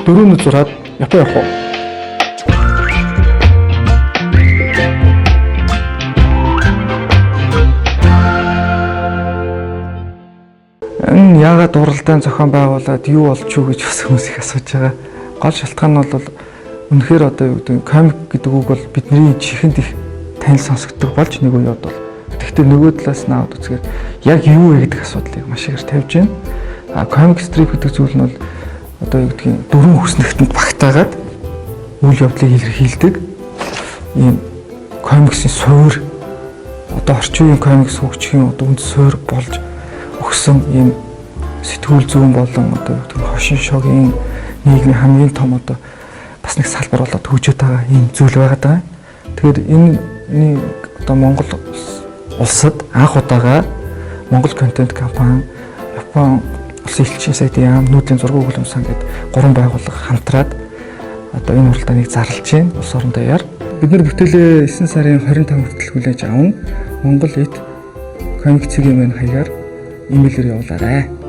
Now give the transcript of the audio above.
4-ний зураад Япон явах уу? Энэ яагаад уралдаан зохион байгуулад юу болж юу гэж бас хүмүүс их асууж байгаа. Гол шалтгаан нь бол үнэхээр одоо юу гэдэг комик гэдэг үг бол бидний чихэнд их танил сонсогддог болж нэг үеуд бол. Гэхдээ нөгөө талаас нь аваад үзэхээр яг юу вэ гэдэг асуудлыг маш их тавьж байна. Комик стрип гэдэг зүйл нь бол одоо юу гэдгийг дөрвөн хүснэгтэнд багтаагаад үйл явдлыг илэрхийлдэг. Ийм комиксийн суур одоо орчин үеийн комикс хөгжихийн одоо үнд суур болж өгсөн ийм сэтгүүл зүүн болон одоо хошин шогийн нийгмийн хамгийн том одоо бас нэг салбар болоод хөгжөөд байгаа ийм зүйл байгаад байгаа. Тэгэхээр энэ одоо Монгол улсад анх удаага Монгол контент компани, Япон улсын элчийн сайдын яам, нүүдлийн зураг өгүүлбэр сан гэдэг 3 байгууллага хамтраад одоо энэ уралдааныг зарлж байна. Улс орон даяар бид нар бүтээлээ 9 сарын 25 хүртэл хүлээж авна. Монгол эд комик цэгийн маань хаягаар имэйлээр явуулаарай.